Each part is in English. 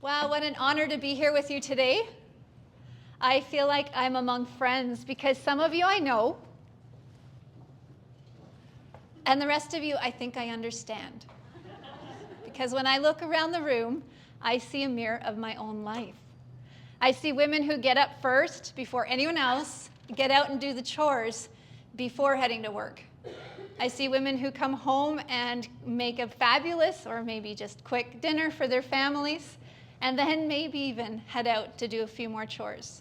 Wow, what an honor to be here with you today. I feel like I'm among friends because some of you I know, and the rest of you I think I understand. Because when I look around the room, I see a mirror of my own life. I see women who get up first before anyone else, get out and do the chores before heading to work. I see women who come home and make a fabulous or maybe just quick dinner for their families, and then maybe even head out to do a few more chores.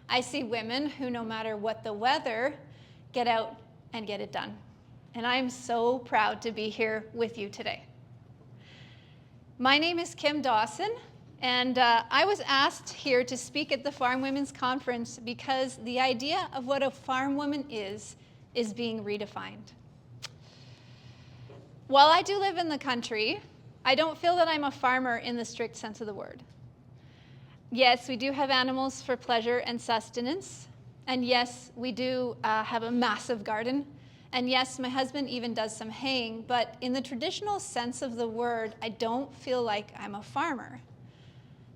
I see women who, no matter what the weather, get out and get it done. And I'm so proud to be here with you today. My name is Kim Dawson, and I was asked here to speak at the Farm Women's Conference because the idea of what a farm woman is being redefined. While I do live in the country, I don't feel that I'm a farmer in the strict sense of the word. Yes, we do have animals for pleasure and sustenance. And yes, we do have a massive garden. And yes, my husband even does some haying. But in the traditional sense of the word, I don't feel like I'm a farmer.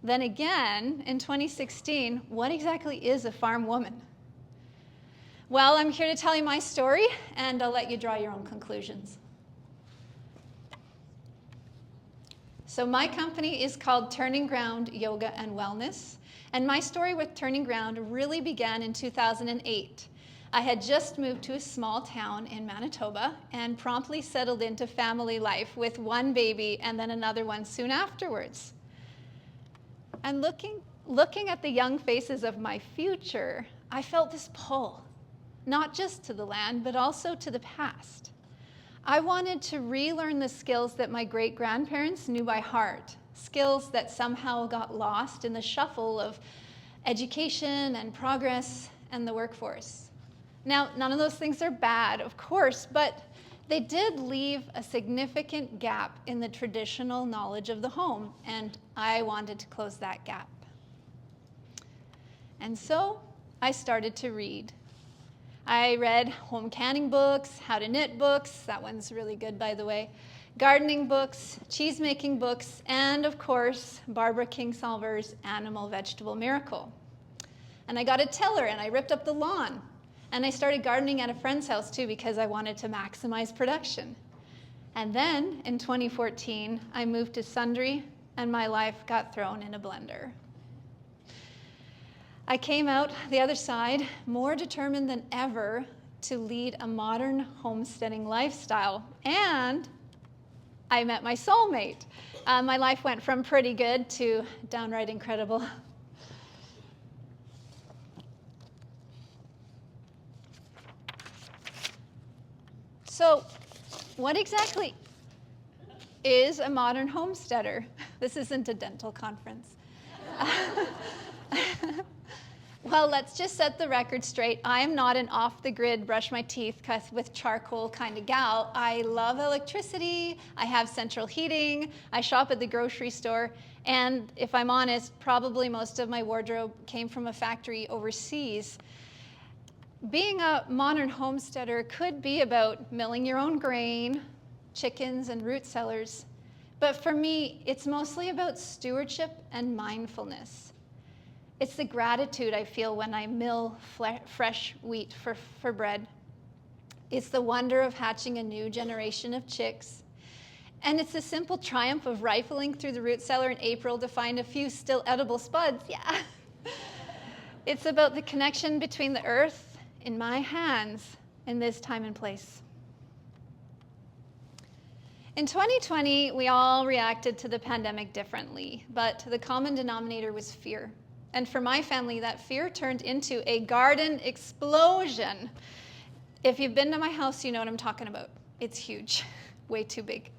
Then again, in 2016, what exactly is a farm woman? Well, I'm here to tell you my story, and I'll let you draw your own conclusions. So my company is called Turning Ground Yoga and Wellness, and my story with Turning Ground really began in 2008. I had just moved to a small town in Manitoba and promptly settled into family life with one baby and then another one soon afterwards. And looking at the young faces of my future, I felt this pull, not just to the land, but also to the past. I wanted to relearn the skills that my great-grandparents knew by heart, skills that somehow got lost in the shuffle of education and progress and the workforce. Now, none of those things are bad, of course, but they did leave a significant gap in the traditional knowledge of the home, and I wanted to close that gap. And so I started to read. I read home canning books, how to knit books, that one's really good, by the way, gardening books, cheese-making books, and of course, Barbara Kingsolver's Animal Vegetable Miracle. And I got a tiller and I ripped up the lawn. And I started gardening at a friend's house too because I wanted to maximize production. And then in 2014, I moved to Sundre and my life got thrown in a blender. I came out the other side more determined than ever to lead a modern homesteading lifestyle, and I met my soulmate. My life went from pretty good to downright incredible. So, what exactly is a modern homesteader? This isn't a dental conference. Well, let's just set the record straight. I am not an off-the-grid, brush my teeth with charcoal kind of gal. I love electricity. I have central heating. I shop at the grocery store. And if I'm honest, probably most of my wardrobe came from a factory overseas. Being a modern homesteader could be about milling your own grain, chickens, and root cellars. But for me, it's mostly about stewardship and mindfulness. It's the gratitude I feel when I mill fresh wheat for bread. It's the wonder of hatching a new generation of chicks. And it's the simple triumph of rifling through the root cellar in April to find a few still edible spuds. Yeah. It's about the connection between the earth in my hands in this time and place. In 2020, we all reacted to the pandemic differently, but the common denominator was fear. And for my family, that fear turned into a garden explosion. If you've been to my house, you know what I'm talking about. It's huge, way too big.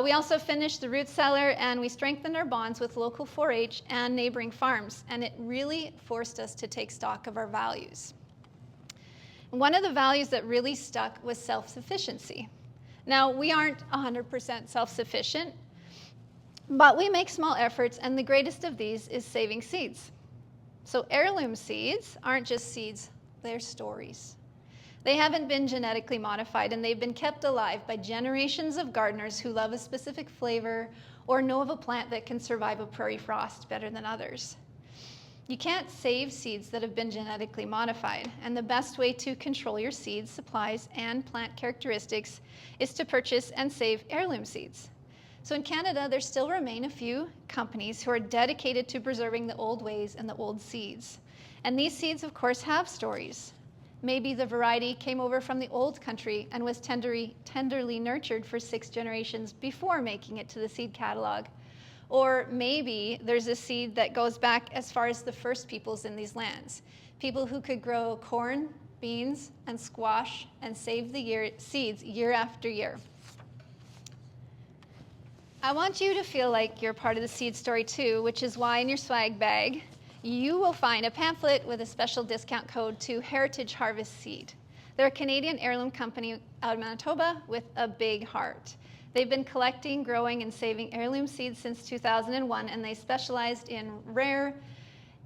We also finished the root cellar and we strengthened our bonds with local 4-H and neighboring farms. And it really forced us to take stock of our values. One of the values that really stuck was self-sufficiency. Now, we aren't 100% self-sufficient, but we make small efforts, and the greatest of these is saving seeds. So heirloom seeds aren't just seeds, they're stories. They haven't been genetically modified, and they've been kept alive by generations of gardeners who love a specific flavor or know of a plant that can survive a prairie frost better than others. You can't save seeds that have been genetically modified, and the best way to control your seed supplies and plant characteristics is to purchase and save heirloom seeds. So in Canada, there still remain a few companies who are dedicated to preserving the old ways and the old seeds. And these seeds, of course, have stories. Maybe the variety came over from the old country and was tenderly nurtured for 6 generations before making it to the seed catalog. Or maybe there's a seed that goes back as far as the first peoples in these lands, people who could grow corn, beans, and squash and save the seeds year after year. I want you to feel like you're part of the seed story too, which is why in your swag bag, you will find a pamphlet with a special discount code to Heritage Harvest Seed. They're a Canadian heirloom company out of Manitoba with a big heart. They've been collecting, growing, and saving heirloom seeds since 2001, and they specialized in rare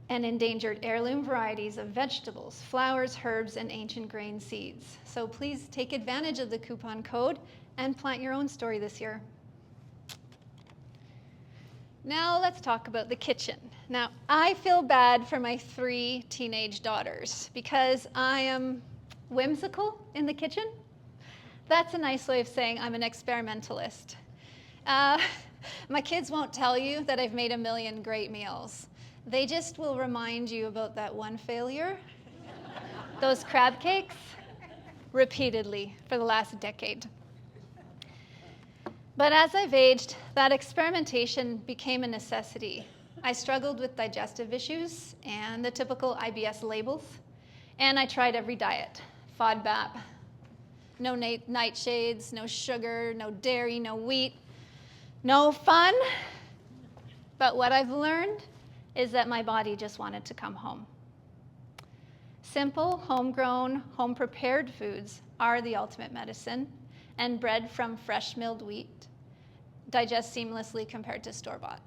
and endangered heirloom varieties of vegetables, flowers, herbs, and ancient grain seeds. So please take advantage of the coupon code and plant your own story this year. Now let's talk about the kitchen. Now, I feel bad for my 3 teenage daughters because I am whimsical in the kitchen. That's a nice way of saying I'm an experimentalist. My kids won't tell you that I've made a million great meals. They just will remind you about that one failure, those crab cakes, repeatedly for the last decade. But as I've aged, that experimentation became a necessity. I struggled with digestive issues and the typical IBS labels, and I tried every diet, FODMAP, no nightshades, no sugar, no dairy, no wheat, no fun. But what I've learned is that my body just wanted to come home. Simple, homegrown, home-prepared foods are the ultimate medicine, and bread from fresh milled wheat digests seamlessly compared to store-bought.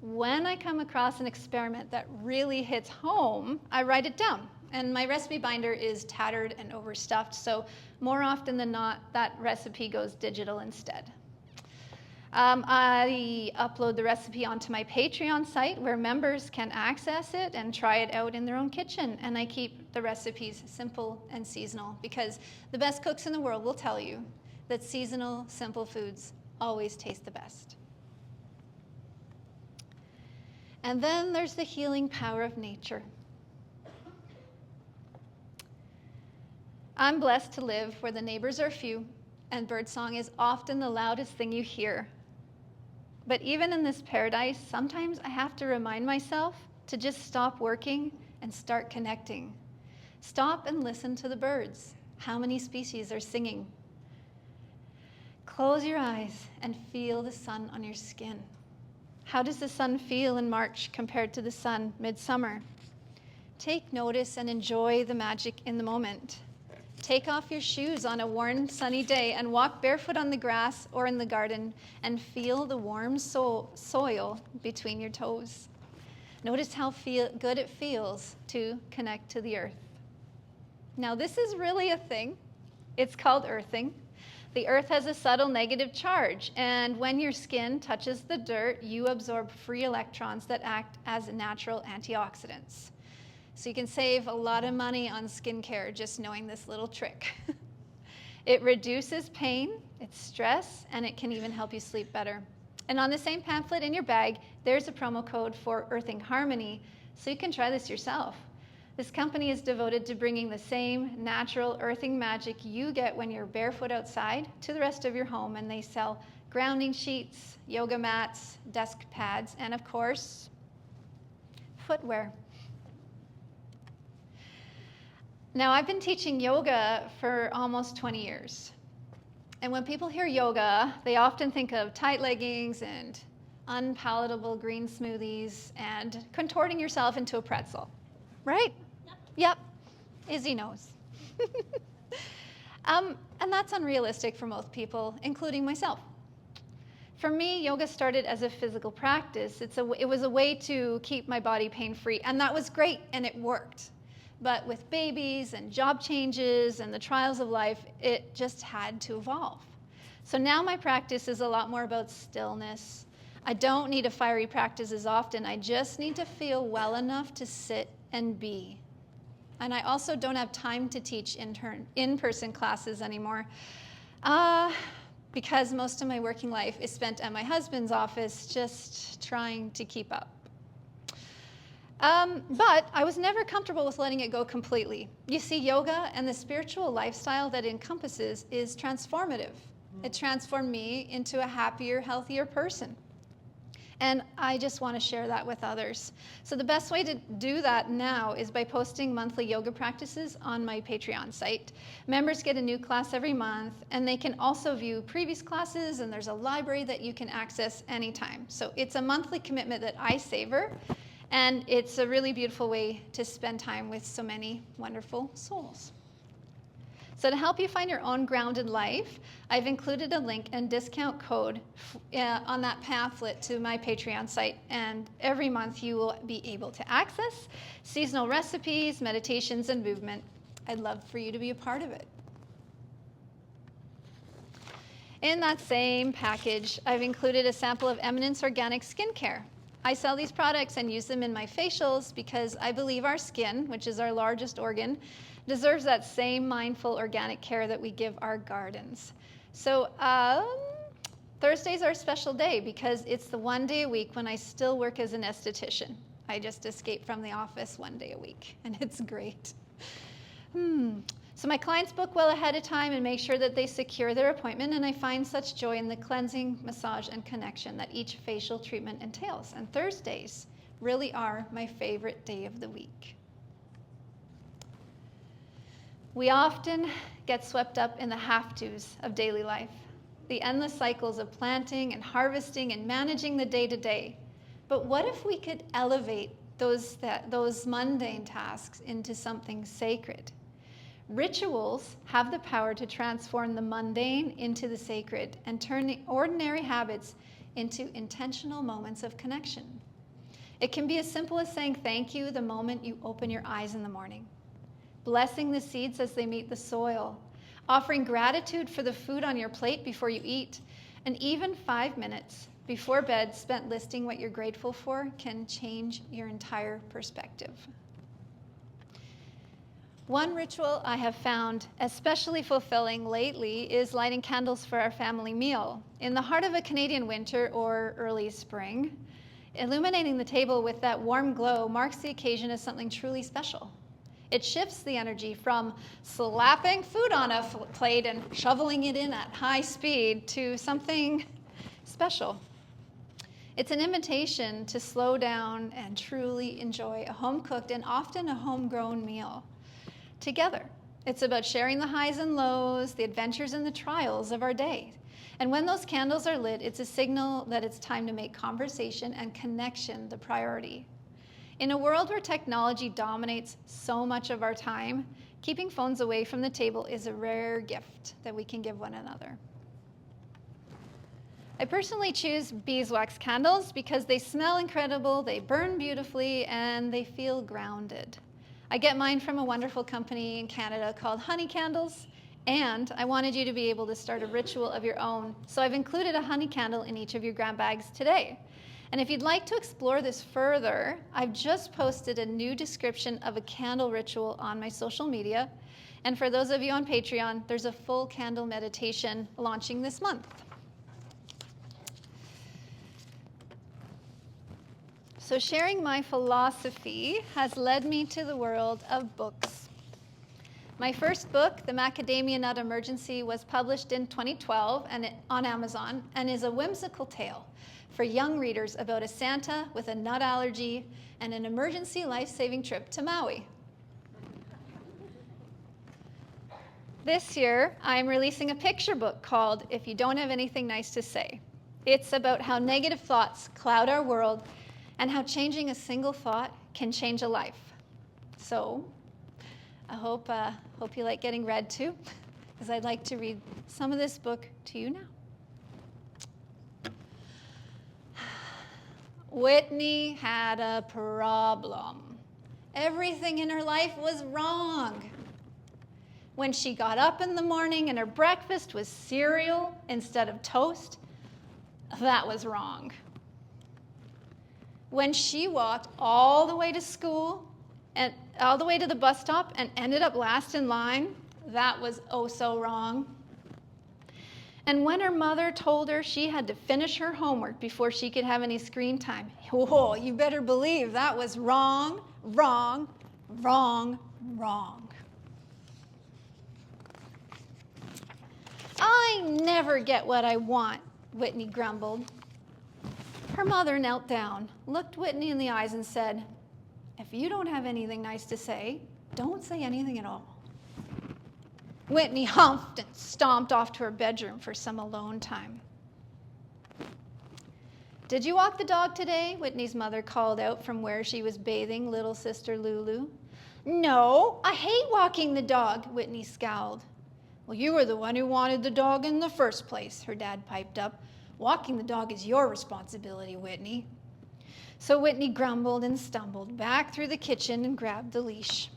When I come across an experiment that really hits home, I write it down. And my recipe binder is tattered and overstuffed, so more often than not, that recipe goes digital instead. I upload the recipe onto my Patreon site where members can access it and try it out in their own kitchen. And I keep the recipes simple and seasonal because the best cooks in the world will tell you that seasonal, simple foods always taste the best. And then there's the healing power of nature. I'm blessed to live where the neighbors are few and birdsong is often the loudest thing you hear. But even in this paradise, sometimes I have to remind myself to just stop working and start connecting. Stop and listen to the birds. How many species are singing? Close your eyes and feel the sun on your skin. How does the sun feel in March compared to the sun midsummer? Take notice and enjoy the magic in the moment. Take off your shoes on a warm, sunny day and walk barefoot on the grass or in the garden and feel the warm soil between your toes. Notice how good it feels to connect to the earth. Now, this is really a thing. It's called earthing. The earth has a subtle negative charge, and when your skin touches the dirt, you absorb free electrons that act as natural antioxidants. So you can save a lot of money on skincare just knowing this little trick. It reduces pain, it's stress, and it can even help you sleep better. And on the same pamphlet in your bag, there's a promo code for Earthing Harmony, so you can try this yourself. This company is devoted to bringing the same natural earthing magic you get when you're barefoot outside to the rest of your home, and they sell grounding sheets, yoga mats, desk pads, and of course, footwear. Now, I've been teaching yoga for almost 20 years. And when people hear yoga, they often think of tight leggings and unpalatable green smoothies and contorting yourself into a pretzel, right? Yep. Izzy knows. And that's unrealistic for most people, including myself. For me, yoga started as a physical practice. It was a way to keep my body pain-free, and that was great, and it worked. But with babies and job changes and the trials of life, it just had to evolve. So now my practice is a lot more about stillness. I don't need a fiery practice as often. I just need to feel well enough to sit and be. And I also don't have time to teach in-person classes anymore because most of my working life is spent at my husband's office just trying to keep up. But I was never comfortable with letting it go completely. You see, yoga and the spiritual lifestyle that it encompasses is transformative. It transformed me into a happier, healthier person. And I just want to share that with others. So the best way to do that now is by posting monthly yoga practices on my Patreon site. Members get a new class every month, and they can also view previous classes, and there's a library that you can access anytime. So it's a monthly commitment that I savor, and it's a really beautiful way to spend time with so many wonderful souls. So to help you find your own grounded life, I've included a link and discount code on that pamphlet to my Patreon site. And every month you will be able to access seasonal recipes, meditations, and movement. I'd love for you to be a part of it. In that same package, I've included a sample of Eminence Organic Skincare. I sell these products and use them in my facials because I believe our skin, which is our largest organ, deserves that same mindful organic care that we give our gardens. So Thursday's our special day because it's the one day a week when I still work as an esthetician. I just escape from the office one day a week, and it's great. So my clients book well ahead of time and make sure that they secure their appointment, and I find such joy in the cleansing, massage, and connection that each facial treatment entails. And Thursdays really are my favorite day of the week. We often get swept up in the have-tos of daily life, the endless cycles of planting and harvesting and managing the day-to-day. But what if we could elevate those mundane tasks into something sacred? Rituals have the power to transform the mundane into the sacred and turn the ordinary habits into intentional moments of connection. It can be as simple as saying thank you the moment you open your eyes in the morning, blessing the seeds as they meet the soil, offering gratitude for the food on your plate before you eat, and even 5 minutes before bed spent listing what you're grateful for can change your entire perspective. One ritual I have found especially fulfilling lately is lighting candles for our family meal. In the heart of a Canadian winter or early spring, illuminating the table with that warm glow marks the occasion as something truly special. It shifts the energy from slapping food on a plate and shoveling it in at high speed to something special. It's an invitation to slow down and truly enjoy a home-cooked and often a homegrown meal together. It's about sharing the highs and lows, the adventures and the trials of our day. And when those candles are lit, it's a signal that it's time to make conversation and connection the priority. In a world where technology dominates so much of our time, keeping phones away from the table is a rare gift that we can give one another. I personally choose beeswax candles because they smell incredible, they burn beautifully, and they feel grounded. I get mine from a wonderful company in Canada called Honey Candles, and I wanted you to be able to start a ritual of your own, so I've included a honey candle in each of your grab bags today. And if you'd like to explore this further, I've just posted a new description of a candle ritual on my social media. And for those of you on Patreon, there's a full candle meditation launching this month. So sharing my philosophy has led me to the world of books. My first book, The Macadamia Nut Emergency, was published in 2012 on Amazon and is a whimsical tale for young readers about a Santa with a nut allergy and an emergency life-saving trip to Maui. This year, I'm releasing a picture book called If You Don't Have Anything Nice to Say. It's about how negative thoughts cloud our world and how changing a single thought can change a life. So I hope you like getting read too, because I'd like to read some of this book to you now. Whitney had a problem. Everything in her life was wrong. When she got up in the morning and her breakfast was cereal instead of toast, that was wrong. When she walked all the way to school and all the way to the bus stop and ended up last in line, that was oh so wrong. And when her mother told her she had to finish her homework before she could have any screen time, oh, you better believe that was wrong, wrong, wrong, wrong. I never get what I want, Whitney grumbled. Her mother knelt down, looked Whitney in the eyes and said, if you don't have anything nice to say, don't say anything at all. Whitney humped and stomped off to her bedroom for some alone time. Did you walk the dog today? Whitney's mother called out from where she was bathing little sister Lulu. No, I hate walking the dog, Whitney scowled. Well, you were the one who wanted the dog in the first place, her dad piped up. Walking the dog is your responsibility, Whitney. So Whitney grumbled and stumbled back through the kitchen and grabbed the leash.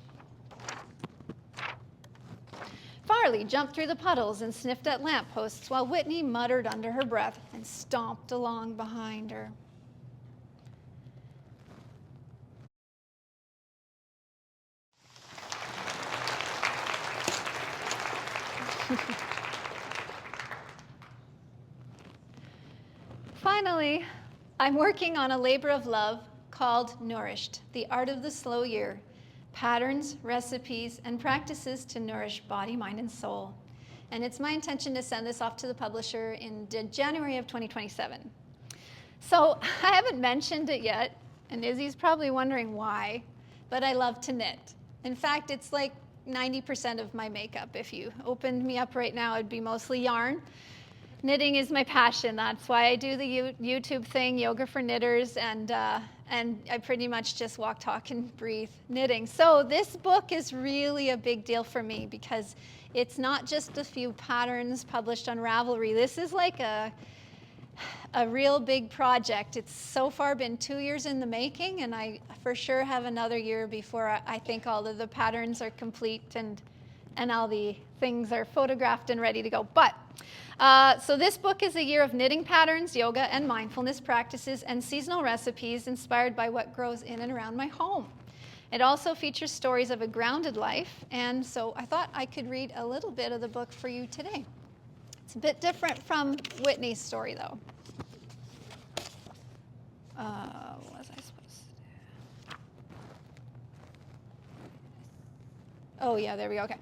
Farley jumped through the puddles and sniffed at lampposts while Whitney muttered under her breath and stomped along behind her. Finally, I'm working on a labor of love called Nourished, the Art of the Slow Year, patterns, recipes, and practices to nourish body, mind, and soul. And it's my intention to send this off to the publisher in January of 2027. So I haven't mentioned it yet, and Izzy's probably wondering why, but I love to knit. In fact, it's like 90% of my makeup. If you opened me up right now, it'd be mostly yarn. Knitting is my passion. That's why I do the YouTube thing, Yoga for Knitters, and I pretty much just walk, talk, and breathe knitting. So this book is really a big deal for me because it's not just a few patterns published on Ravelry. This is like a real big project. It's so far been 2 years in the making, and I for sure have another year before I think all of the patterns are complete and all the things are photographed and ready to go. But so this book is a year of knitting patterns, yoga, and mindfulness practices, and seasonal recipes inspired by what grows in and around my home. It also features stories of a grounded life, and so I thought I could read a little bit of the book for you today. It's a bit different from Whitney's story, though. What was I supposed to do? Oh, yeah, there we go. Okay.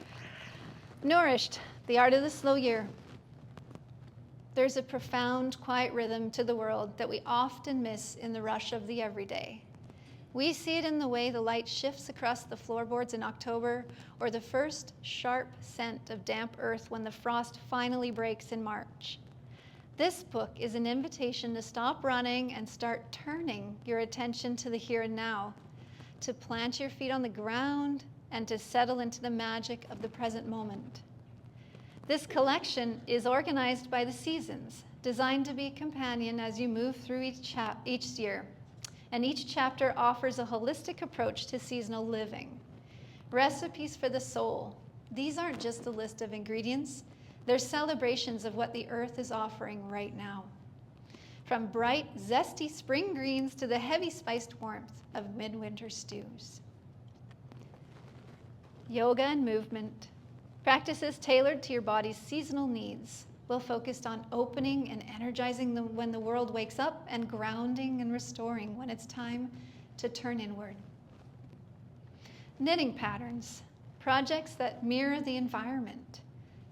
Nourished, the Art of the Slow Year. There's a profound, quiet rhythm to the world that we often miss in the rush of the everyday. We see it in the way the light shifts across the floorboards in October, or the first sharp scent of damp earth when the frost finally breaks in March. This book is an invitation to stop running and start turning your attention to the here and now, to plant your feet on the ground and to settle into the magic of the present moment. This collection is organized by the seasons, designed to be a companion as you move through each year. And each chapter offers a holistic approach to seasonal living. Recipes for the soul. These aren't just a list of ingredients. They're celebrations of what the earth is offering right now. From bright, zesty spring greens to the heavy spiced warmth of midwinter stews. Yoga and movement. Practices tailored to your body's seasonal needs. We'll focus on opening and energizing when the world wakes up, and grounding and restoring when it's time to turn inward. Knitting patterns. Projects that mirror the environment.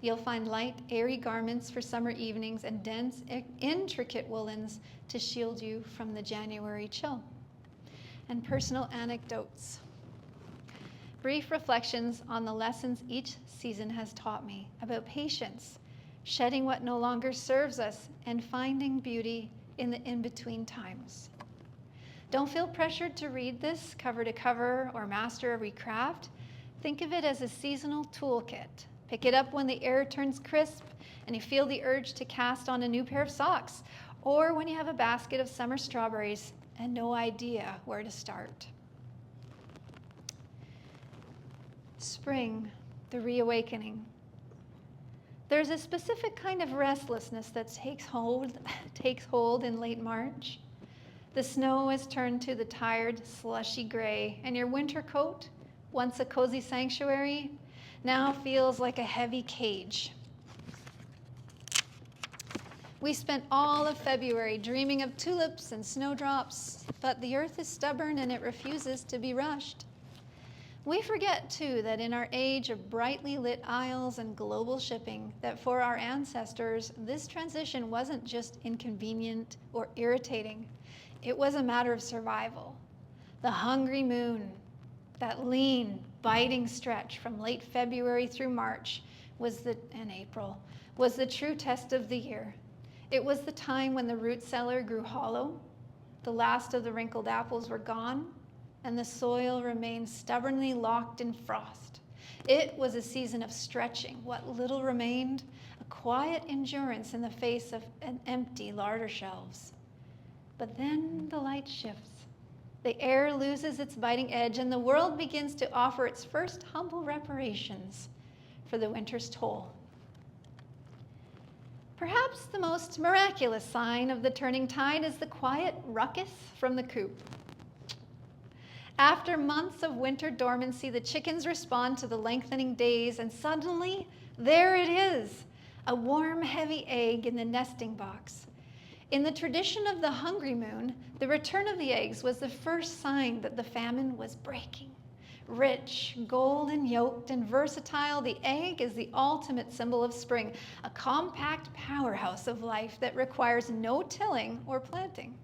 You'll find light, airy garments for summer evenings and dense, intricate woolens to shield you from the January chill. And personal anecdotes. Brief reflections on the lessons each season has taught me about patience, shedding what no longer serves us, and finding beauty in the in-between times. Don't feel pressured to read this cover to cover or master every craft. Think of it as a seasonal toolkit. Pick it up when the air turns crisp and you feel the urge to cast on a new pair of socks, or when you have a basket of summer strawberries and no idea where to start. Spring, the reawakening. There's a specific kind of restlessness that takes hold in late March. The snow has turned to the tired, slushy gray, and your winter coat, once a cozy sanctuary, now feels like a heavy cage. We spent all of February dreaming of tulips and snowdrops, but the earth is stubborn and it refuses to be rushed. We forget, too, that in our age of brightly lit aisles and global shipping, that for our ancestors, this transition wasn't just inconvenient or irritating. It was a matter of survival. The hungry moon, that lean, biting stretch from late February through March and April, was the true test of the year. It was the time when the root cellar grew hollow, the last of the wrinkled apples were gone, and the soil remained stubbornly locked in frost. It was a season of stretching what little remained, a quiet endurance in the face of an empty larder shelves. But then the light shifts. The air loses its biting edge, and the world begins to offer its first humble reparations for the winter's toll. Perhaps the most miraculous sign of the turning tide is the quiet ruckus from the coop. After months of winter dormancy, the chickens respond to the lengthening days, and suddenly, there it is, a warm, heavy egg in the nesting box. In the tradition of the hungry moon, the return of the eggs was the first sign that the famine was breaking. Rich, golden yolked, and versatile, the egg is the ultimate symbol of spring, a compact powerhouse of life that requires no tilling or planting.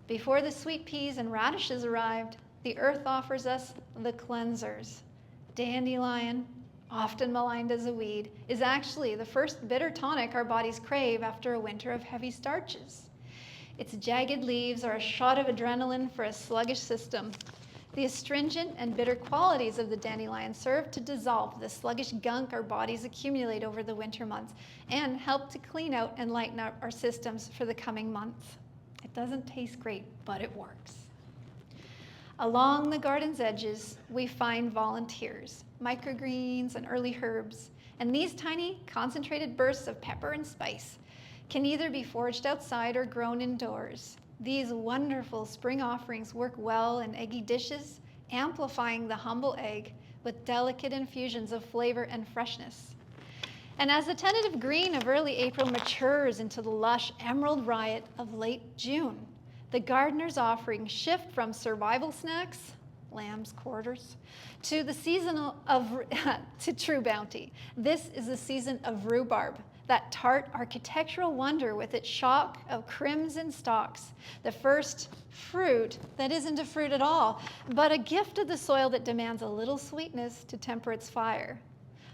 Before the sweet peas and radishes arrived, the earth offers us the cleansers. Dandelion, often maligned as a weed, is actually the first bitter tonic our bodies crave after a winter of heavy starches. Its jagged leaves are a shot of adrenaline for a sluggish system. The astringent and bitter qualities of the dandelion serve to dissolve the sluggish gunk our bodies accumulate over the winter months and help to clean out and lighten up our systems for the coming months. It doesn't taste great, but it works. Along the garden's edges, we find volunteers, microgreens and early herbs, and these tiny, concentrated bursts of pepper and spice can either be foraged outside or grown indoors. These wonderful spring offerings work well in eggy dishes, amplifying the humble egg with delicate infusions of flavor and freshness. And as the tentative green of early April matures into the lush emerald riot of late June, the gardener's offerings shift from survival snacks, lamb's quarters, to the seasonal to true bounty. This is the season of rhubarb, that tart architectural wonder with its shock of crimson stalks, the first fruit that isn't a fruit at all, but a gift of the soil that demands a little sweetness to temper its fire.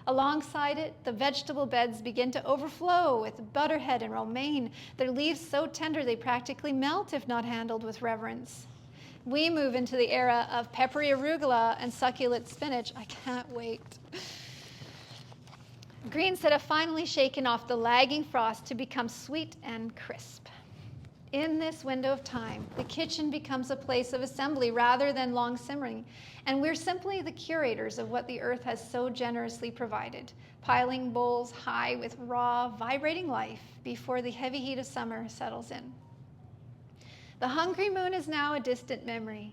Alongside it, the vegetable beds begin to overflow with butterhead and romaine, their leaves so tender they practically melt if not handled with reverence. We move into the era of peppery arugula and succulent spinach. I can't wait. Greens that have finally shaken off the lagging frost to become sweet and crisp. In this window of time, the kitchen becomes a place of assembly rather than long simmering, and we're simply the curators of what the earth has so generously provided, piling bowls high with raw, vibrating life before the heavy heat of summer settles in. The hungry moon is now a distant memory.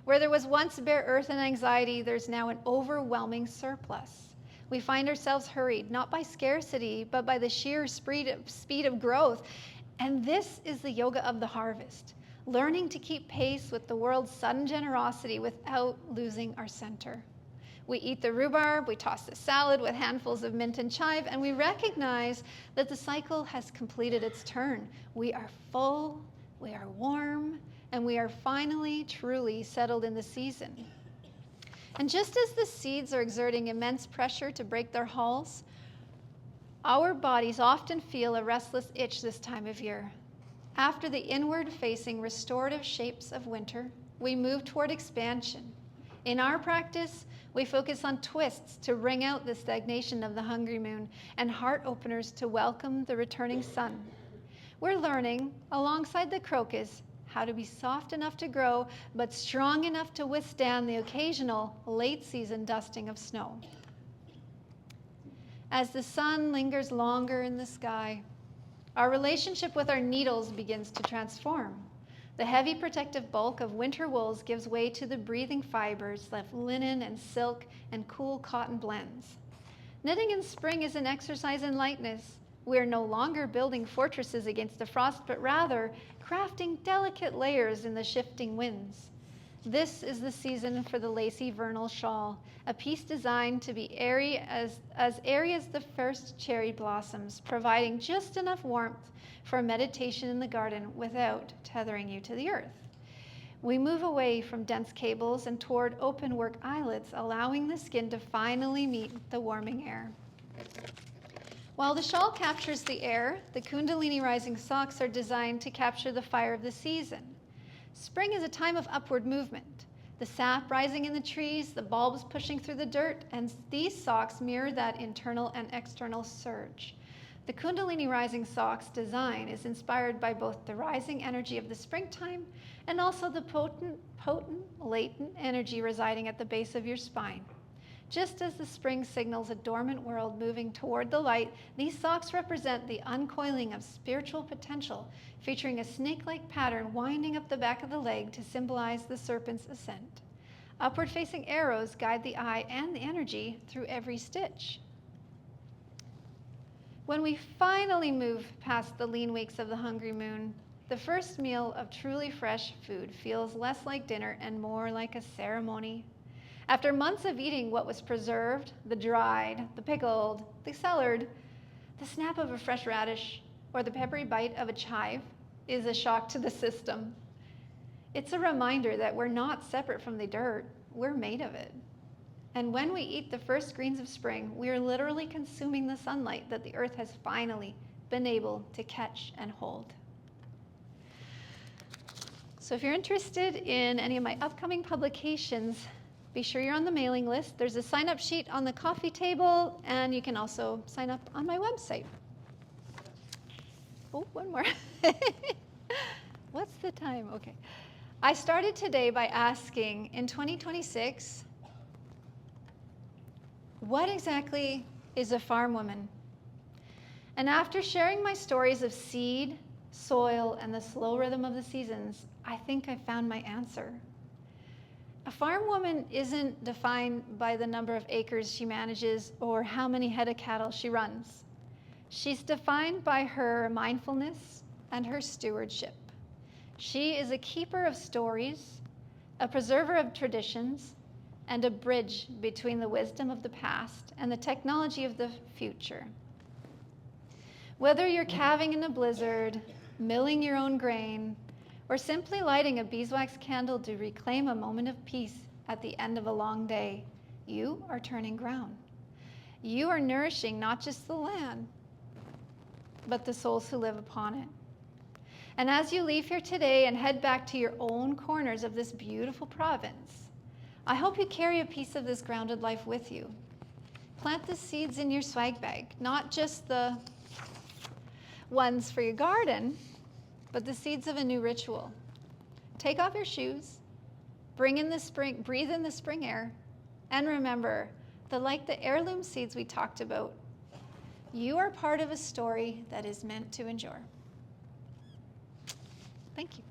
Where there was once bare earth and anxiety, there's now an overwhelming surplus. We find ourselves hurried, not by scarcity, but by the sheer speed of growth. And this is the yoga of the harvest, learning to keep pace with the world's sudden generosity without losing our center. We eat the rhubarb, we toss the salad with handfuls of mint and chive, and we recognize that the cycle has completed its turn. We are full, we are warm, and we are finally truly settled in the season. And just as the seeds are exerting immense pressure to break their hulls, our bodies often feel a restless itch this time of year. After the inward-facing restorative shapes of winter, we move toward expansion. In our practice, we focus on twists to wring out the stagnation of the hungry moon and heart openers to welcome the returning sun. We're learning, alongside the crocus, how to be soft enough to grow, but strong enough to withstand the occasional late-season dusting of snow. As the sun lingers longer in the sky, our relationship with our needles begins to transform. The heavy protective bulk of winter wools gives way to the breathing fibers of linen and silk and cool cotton blends. Knitting in spring is an exercise in lightness. We are no longer building fortresses against the frost, but rather crafting delicate layers in the shifting winds. This is the season for the lacy vernal shawl, a piece designed to be airy as airy as the first cherry blossoms, providing just enough warmth for meditation in the garden without tethering you to the earth. We move away from dense cables and toward open work eyelets, allowing the skin to finally meet the warming air. While the shawl captures the air, the Kundalini rising socks are designed to capture the fire of the season. Spring is a time of upward movement. The sap rising in the trees, the bulbs pushing through the dirt, and these socks mirror that internal and external surge. The Kundalini rising socks design is inspired by both the rising energy of the springtime and also the potent, latent energy residing at the base of your spine. Just as the spring signals a dormant world moving toward the light, these socks represent the uncoiling of spiritual potential, featuring a snake-like pattern winding up the back of the leg to symbolize the serpent's ascent. Upward-facing arrows guide the eye and the energy through every stitch. When we finally move past the lean weeks of the hungry moon, the first meal of truly fresh food feels less like dinner and more like a ceremony. After months of eating what was preserved, the dried, the pickled, the cellared, the snap of a fresh radish or the peppery bite of a chive is a shock to the system. It's a reminder that we're not separate from the dirt, we're made of it. And when we eat the first greens of spring, we are literally consuming the sunlight that the earth has finally been able to catch and hold. So if you're interested in any of my upcoming publications, be sure you're on the mailing list. There's a sign-up sheet on the coffee table, and you can also sign up on my website. Oh, one more. What's the time? Okay. I started today by asking, in 2026, what exactly is a farm woman? And after sharing my stories of seed, soil, and the slow rhythm of the seasons, I think I found my answer. A farm woman isn't defined by the number of acres she manages or how many head of cattle she runs. She's defined by her mindfulness and her stewardship. She is a keeper of stories, a preserver of traditions, and a bridge between the wisdom of the past and the technology of the future. Whether you're calving in a blizzard, milling your own grain, or simply lighting a beeswax candle to reclaim a moment of peace at the end of a long day, you are turning ground. You are nourishing not just the land, but the souls who live upon it. And as you leave here today and head back to your own corners of this beautiful province, I hope you carry a piece of this grounded life with you. Plant the seeds in your swag bag, not just the ones for your garden, but the seeds of a new ritual. Take off your shoes, breathe in the spring air, and remember that like the heirloom seeds we talked about, you are part of a story that is meant to endure. Thank you.